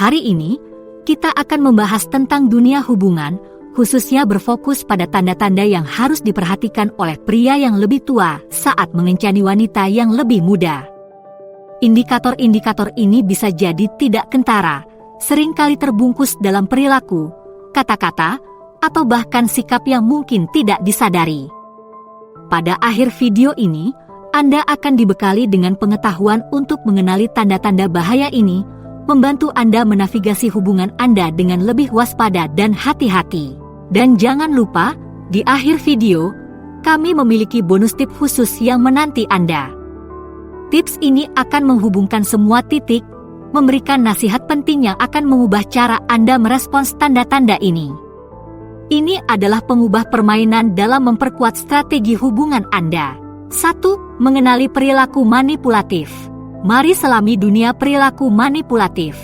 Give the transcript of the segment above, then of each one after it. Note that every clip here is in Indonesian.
Hari ini, kita akan membahas tentang dunia hubungan, khususnya berfokus pada tanda-tanda yang harus diperhatikan oleh pria yang lebih tua saat mengencani wanita yang lebih muda. Indikator-indikator ini bisa jadi tidak kentara, seringkali terbungkus dalam perilaku, kata-kata, atau bahkan sikap yang mungkin tidak disadari. Pada akhir video ini, Anda akan dibekali dengan pengetahuan untuk mengenali tanda-tanda bahaya ini, membantu Anda menavigasi hubungan Anda dengan lebih waspada dan hati-hati. Dan jangan lupa, di akhir video, kami memiliki bonus tips khusus yang menanti Anda. Tips ini akan menghubungkan semua titik, memberikan nasihat penting yang akan mengubah cara Anda merespons tanda-tanda ini. Ini adalah pengubah permainan dalam memperkuat strategi hubungan Anda. 1. Mengenali perilaku manipulatif. Mari selami dunia perilaku manipulatif.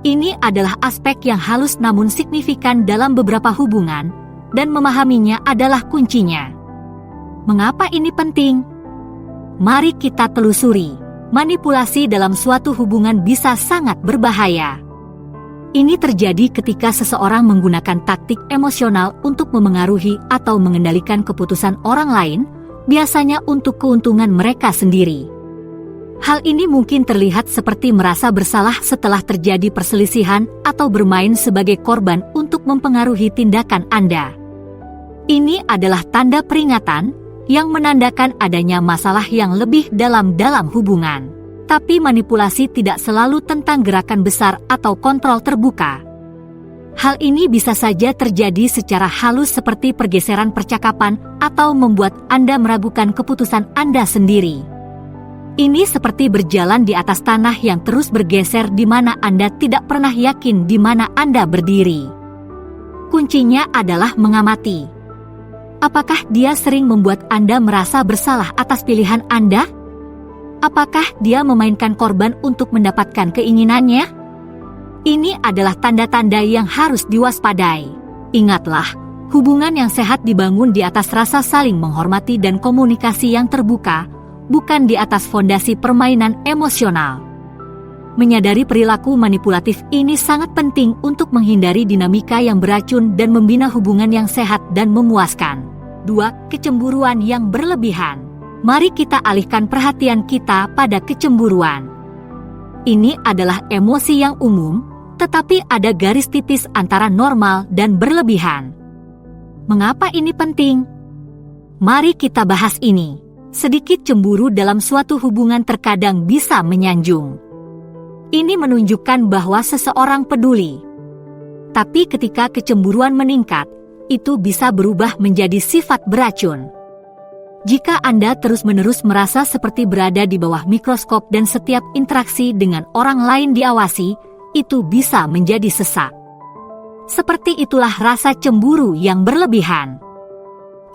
Ini adalah aspek yang halus namun signifikan dalam beberapa hubungan, dan memahaminya adalah kuncinya. Mengapa ini penting? Mari kita telusuri. Manipulasi dalam suatu hubungan bisa sangat berbahaya. Ini terjadi ketika seseorang menggunakan taktik emosional untuk memengaruhi atau mengendalikan keputusan orang lain, biasanya untuk keuntungan mereka sendiri. Hal ini mungkin terlihat seperti merasa bersalah setelah terjadi perselisihan atau bermain sebagai korban untuk mempengaruhi tindakan Anda. Ini adalah tanda peringatan yang menandakan adanya masalah yang lebih dalam hubungan. Tapi manipulasi tidak selalu tentang gerakan besar atau kontrol terbuka. Hal ini bisa saja terjadi secara halus seperti pergeseran percakapan atau membuat Anda meragukan keputusan Anda sendiri. Ini seperti berjalan di atas tanah yang terus bergeser di mana Anda tidak pernah yakin di mana Anda berdiri. Kuncinya adalah mengamati. Apakah dia sering membuat Anda merasa bersalah atas pilihan Anda? Apakah dia memainkan korban untuk mendapatkan keinginannya? Ini adalah tanda-tanda yang harus diwaspadai. Ingatlah, hubungan yang sehat dibangun di atas rasa saling menghormati dan komunikasi yang terbuka, bukan di atas fondasi permainan emosional. Menyadari perilaku manipulatif ini sangat penting untuk menghindari dinamika yang beracun dan membina hubungan yang sehat dan memuaskan. 2. Kecemburuan yang berlebihan. Mari kita alihkan perhatian kita pada kecemburuan. Ini adalah emosi yang umum, tetapi ada garis tipis antara normal dan berlebihan. Mengapa ini penting? Mari kita bahas ini. Sedikit cemburu dalam suatu hubungan terkadang bisa menyanjung. Ini menunjukkan bahwa seseorang peduli. Tapi ketika kecemburuan meningkat, itu bisa berubah menjadi sifat beracun. Jika Anda terus-menerus merasa seperti berada di bawah mikroskop dan setiap interaksi dengan orang lain diawasi, itu bisa menjadi sesak. Seperti itulah rasa cemburu yang berlebihan.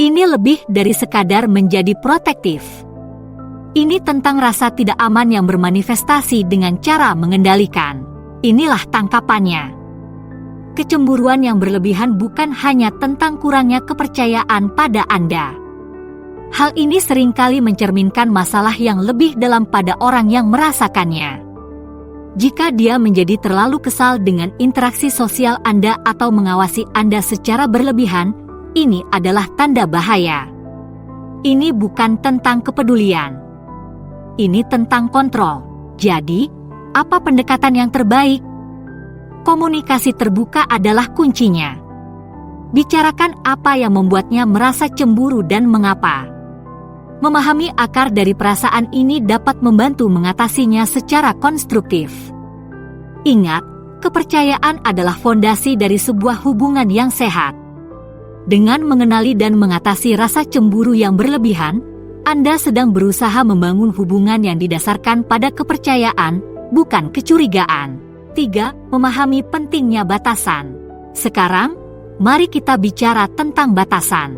Ini lebih dari sekadar menjadi protektif. Ini tentang rasa tidak aman yang bermanifestasi dengan cara mengendalikan. Inilah tangkapannya. Kecemburuan yang berlebihan bukan hanya tentang kurangnya kepercayaan pada Anda. Hal ini seringkali mencerminkan masalah yang lebih dalam pada orang yang merasakannya. Jika dia menjadi terlalu kesal dengan interaksi sosial Anda atau mengawasi Anda secara berlebihan, ini adalah tanda bahaya. Ini bukan tentang kepedulian. Ini tentang kontrol. Jadi, apa pendekatan yang terbaik? Komunikasi terbuka adalah kuncinya. Bicarakan apa yang membuatnya merasa cemburu dan mengapa. Memahami akar dari perasaan ini dapat membantu mengatasinya secara konstruktif. Ingat, kepercayaan adalah fondasi dari sebuah hubungan yang sehat. Dengan mengenali dan mengatasi rasa cemburu yang berlebihan, Anda sedang berusaha membangun hubungan yang didasarkan pada kepercayaan, bukan kecurigaan. 3. Memahami pentingnya batasan. Sekarang, mari kita bicara tentang batasan.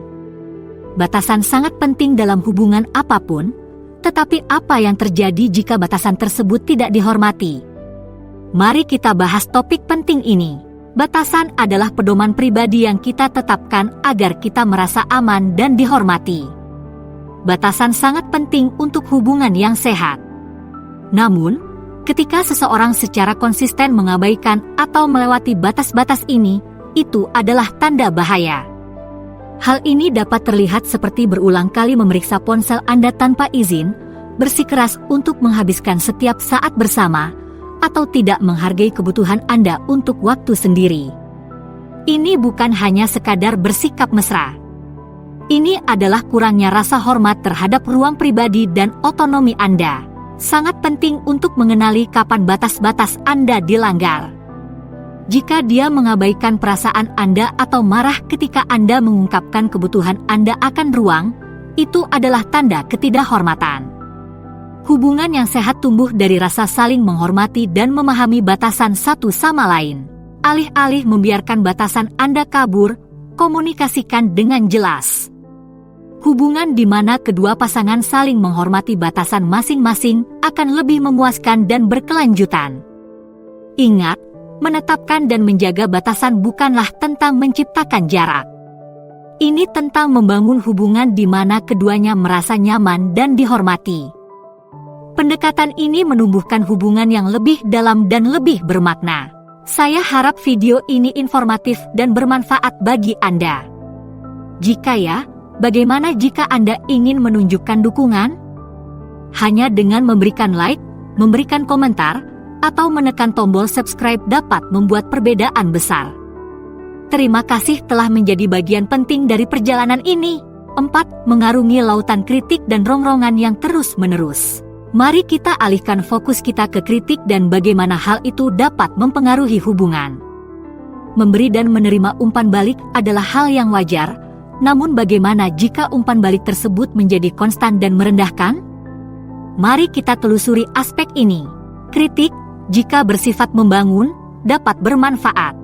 Batasan sangat penting dalam hubungan apapun, tetapi apa yang terjadi jika batasan tersebut tidak dihormati? Mari kita bahas topik penting ini. Batasan adalah pedoman pribadi yang kita tetapkan agar kita merasa aman dan dihormati. Batasan sangat penting untuk hubungan yang sehat. Namun, Ketika seseorang secara konsisten mengabaikan atau melewati batas-batas ini, itu adalah tanda bahaya. Hal ini dapat terlihat seperti berulang kali memeriksa ponsel Anda tanpa izin, bersikeras untuk menghabiskan setiap saat bersama, atau tidak menghargai kebutuhan Anda untuk waktu sendiri. Ini bukan hanya sekadar bersikap mesra. Ini adalah kurangnya rasa hormat terhadap ruang pribadi dan otonomi Anda. Sangat penting untuk mengenali kapan batas-batas Anda dilanggar. Jika dia mengabaikan perasaan Anda atau marah ketika Anda mengungkapkan kebutuhan Anda akan ruang, itu adalah tanda ketidakhormatan. Hubungan yang sehat tumbuh dari rasa saling menghormati dan memahami batasan satu sama lain. Alih-alih membiarkan batasan Anda kabur, komunikasikan dengan jelas. Hubungan di mana kedua pasangan saling menghormati batasan masing-masing akan lebih memuaskan dan berkelanjutan. Ingat, menetapkan dan menjaga batasan bukanlah tentang menciptakan jarak. Ini tentang membangun hubungan di mana keduanya merasa nyaman dan dihormati. Pendekatan ini menumbuhkan hubungan yang lebih dalam dan lebih bermakna. Saya harap video ini informatif dan bermanfaat bagi Anda. Jika ya, bagaimana jika Anda ingin menunjukkan dukungan? Hanya dengan memberikan like, memberikan komentar, atau menekan tombol subscribe dapat membuat perbedaan besar. Terima kasih telah menjadi bagian penting dari perjalanan ini. 4. Mengarungi lautan kritik dan rongrongan yang terus-menerus. Mari kita alihkan fokus kita ke kritik dan bagaimana hal itu dapat mempengaruhi hubungan. Memberi dan menerima umpan balik adalah hal yang wajar, namun bagaimana jika umpan balik tersebut menjadi konstan dan merendahkan? Mari kita telusuri aspek ini. Kritik, jika bersifat membangun, dapat bermanfaat.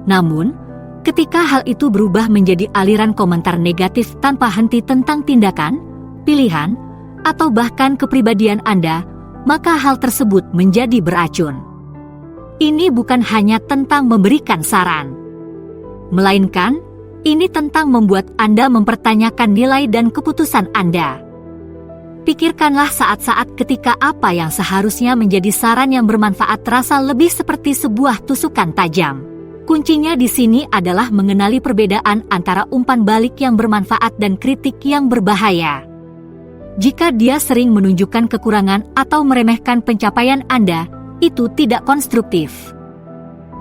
Namun, ketika hal itu berubah menjadi aliran komentar negatif tanpa henti tentang tindakan, pilihan, atau bahkan kepribadian Anda, maka hal tersebut menjadi beracun. Ini bukan hanya tentang memberikan saran, melainkan ini tentang membuat Anda mempertanyakan nilai dan keputusan Anda. Pikirkanlah saat-saat ketika apa yang seharusnya menjadi saran yang bermanfaat terasa lebih seperti sebuah tusukan tajam. Kuncinya di sini adalah mengenali perbedaan antara umpan balik yang bermanfaat dan kritik yang berbahaya. Jika dia sering menunjukkan kekurangan atau meremehkan pencapaian Anda, itu tidak konstruktif.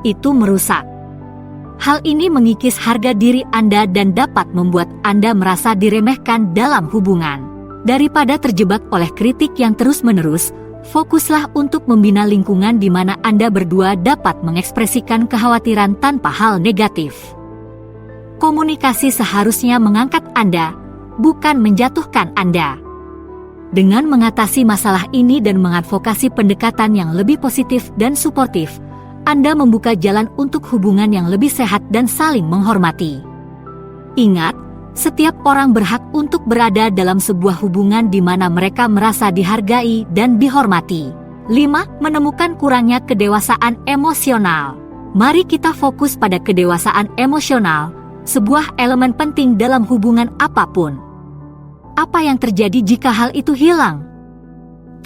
Itu merusak. Hal ini mengikis harga diri Anda dan dapat membuat Anda merasa diremehkan dalam hubungan. Daripada terjebak oleh kritik yang terus-menerus, fokuslah untuk membina lingkungan di mana Anda berdua dapat mengekspresikan kekhawatiran tanpa hal negatif. Komunikasi seharusnya mengangkat Anda, bukan menjatuhkan Anda. Dengan mengatasi masalah ini dan mengadvokasi pendekatan yang lebih positif dan suportif, Anda membuka jalan untuk hubungan yang lebih sehat dan saling menghormati. Ingat, setiap orang berhak untuk berada dalam sebuah hubungan di mana mereka merasa dihargai dan dihormati. 5. Menemukan kurangnya kedewasaan emosional. Mari kita fokus pada kedewasaan emosional, sebuah elemen penting dalam hubungan apapun. Apa yang terjadi jika hal itu hilang?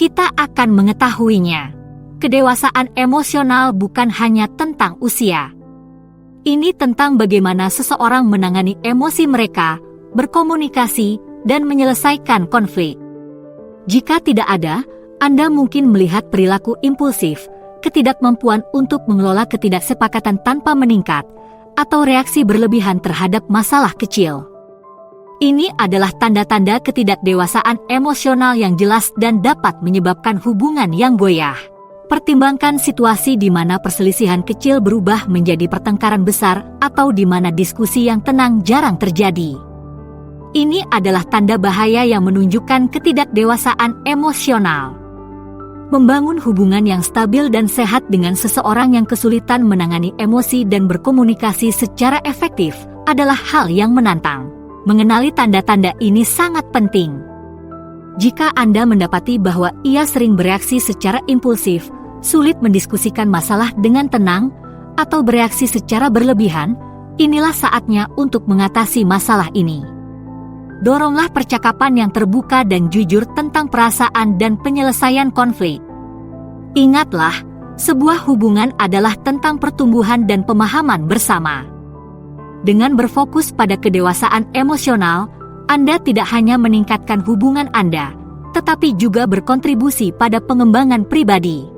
Kita akan mengetahuinya. Kedewasaan emosional bukan hanya tentang usia. Ini tentang bagaimana seseorang menangani emosi mereka, berkomunikasi, dan menyelesaikan konflik. Jika tidak ada, Anda mungkin melihat perilaku impulsif, ketidakmampuan untuk mengelola ketidaksepakatan tanpa meningkat, atau reaksi berlebihan terhadap masalah kecil. Ini adalah tanda-tanda ketidakdewasaan emosional yang jelas dan dapat menyebabkan hubungan yang goyah. Pertimbangkan situasi di mana perselisihan kecil berubah menjadi pertengkaran besar atau di mana diskusi yang tenang jarang terjadi. Ini adalah tanda bahaya yang menunjukkan ketidakdewasaan emosional. Membangun hubungan yang stabil dan sehat dengan seseorang yang kesulitan menangani emosi dan berkomunikasi secara efektif adalah hal yang menantang. Mengenali tanda-tanda ini sangat penting. Jika Anda mendapati bahwa ia sering bereaksi secara impulsif, sulit mendiskusikan masalah dengan tenang, atau bereaksi secara berlebihan, inilah saatnya untuk mengatasi masalah ini. Doronglah percakapan yang terbuka dan jujur tentang perasaan dan penyelesaian konflik. Ingatlah, sebuah hubungan adalah tentang pertumbuhan dan pemahaman bersama. Dengan berfokus pada kedewasaan emosional, Anda tidak hanya meningkatkan hubungan Anda, tetapi juga berkontribusi pada pengembangan pribadi.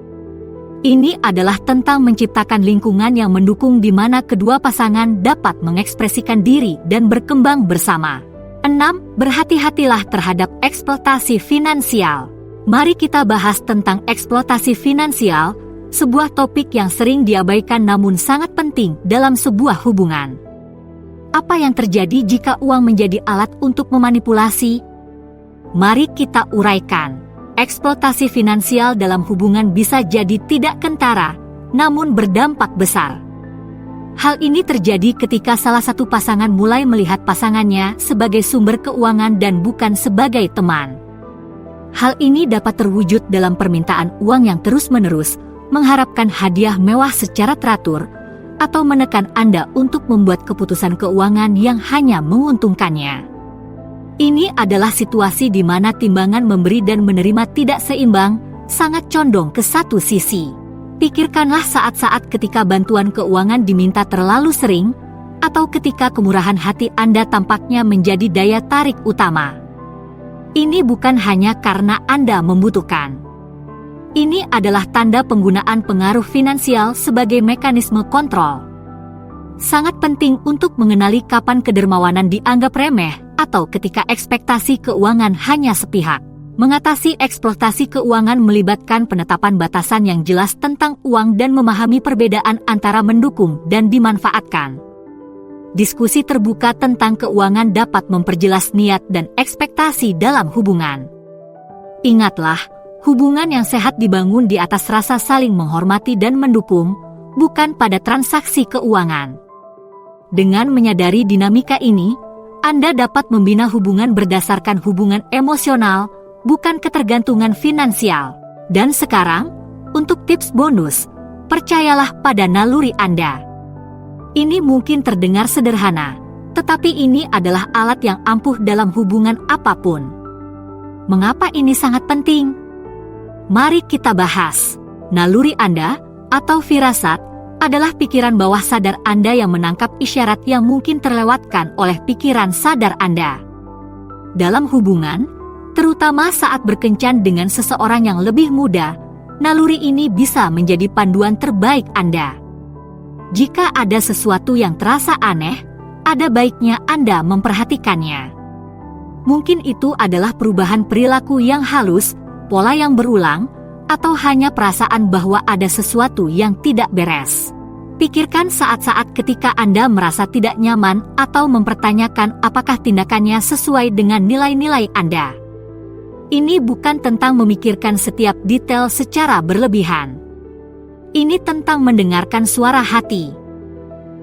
Ini adalah tentang menciptakan lingkungan yang mendukung di mana kedua pasangan dapat mengekspresikan diri dan berkembang bersama. 6. Berhati-hatilah terhadap eksploitasi finansial. Mari kita bahas tentang eksploitasi finansial, sebuah topik yang sering diabaikan namun sangat penting dalam sebuah hubungan. Apa yang terjadi jika uang menjadi alat untuk memanipulasi? Mari kita uraikan. Eksploitasi finansial dalam hubungan bisa jadi tidak kentara, namun berdampak besar. Hal ini terjadi ketika salah satu pasangan mulai melihat pasangannya sebagai sumber keuangan dan bukan sebagai teman. Hal ini dapat terwujud dalam permintaan uang yang terus-menerus, mengharapkan hadiah mewah secara teratur, atau menekan Anda untuk membuat keputusan keuangan yang hanya menguntungkannya. Ini adalah situasi di mana timbangan memberi dan menerima tidak seimbang, sangat condong ke satu sisi. Pikirkanlah saat-saat ketika bantuan keuangan diminta terlalu sering, atau ketika kemurahan hati Anda tampaknya menjadi daya tarik utama. Ini bukan hanya karena Anda membutuhkan. Ini adalah tanda penggunaan pengaruh finansial sebagai mekanisme kontrol. Sangat penting untuk mengenali kapan kedermawanan dianggap remeh atau ketika ekspektasi keuangan hanya sepihak. Mengatasi eksploitasi keuangan melibatkan penetapan batasan yang jelas tentang uang dan memahami perbedaan antara mendukung dan dimanfaatkan. Diskusi terbuka tentang keuangan dapat memperjelas niat dan ekspektasi dalam hubungan. Ingatlah, hubungan yang sehat dibangun di atas rasa saling menghormati dan mendukung, bukan pada transaksi keuangan. Dengan menyadari dinamika ini, Anda dapat membina hubungan berdasarkan hubungan emosional, bukan ketergantungan finansial. Dan sekarang, untuk tips bonus, percayalah pada naluri Anda. Ini mungkin terdengar sederhana, tetapi ini adalah alat yang ampuh dalam hubungan apapun. Mengapa ini sangat penting? Mari kita bahas. Naluri Anda, atau firasat, adalah pikiran bawah sadar Anda yang menangkap isyarat yang mungkin terlewatkan oleh pikiran sadar Anda. Dalam hubungan, terutama saat berkencan dengan seseorang yang lebih muda, naluri ini bisa menjadi panduan terbaik Anda. Jika ada sesuatu yang terasa aneh, ada baiknya Anda memperhatikannya. Mungkin itu adalah perubahan perilaku yang halus, pola yang berulang, atau hanya perasaan bahwa ada sesuatu yang tidak beres. Pikirkan saat-saat ketika Anda merasa tidak nyaman atau mempertanyakan apakah tindakannya sesuai dengan nilai-nilai Anda. Ini bukan tentang memikirkan setiap detail secara berlebihan. Ini tentang mendengarkan suara hati.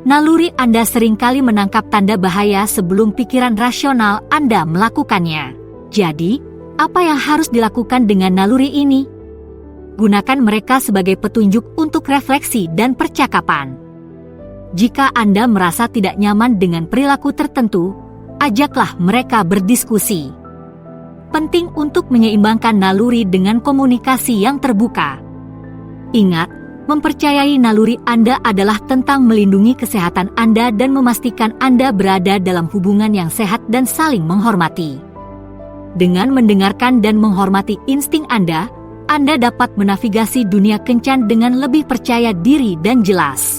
Naluri Anda seringkali menangkap tanda bahaya sebelum pikiran rasional Anda melakukannya. Jadi, apa yang harus dilakukan dengan naluri ini? Gunakan mereka sebagai petunjuk untuk refleksi dan percakapan. Jika Anda merasa tidak nyaman dengan perilaku tertentu, ajaklah mereka berdiskusi. Penting untuk menyeimbangkan naluri dengan komunikasi yang terbuka. Ingat, mempercayai naluri Anda adalah tentang melindungi kesehatan Anda dan memastikan Anda berada dalam hubungan yang sehat dan saling menghormati. Dengan mendengarkan dan menghormati insting Anda dapat menavigasi dunia kencan dengan lebih percaya diri dan jelas.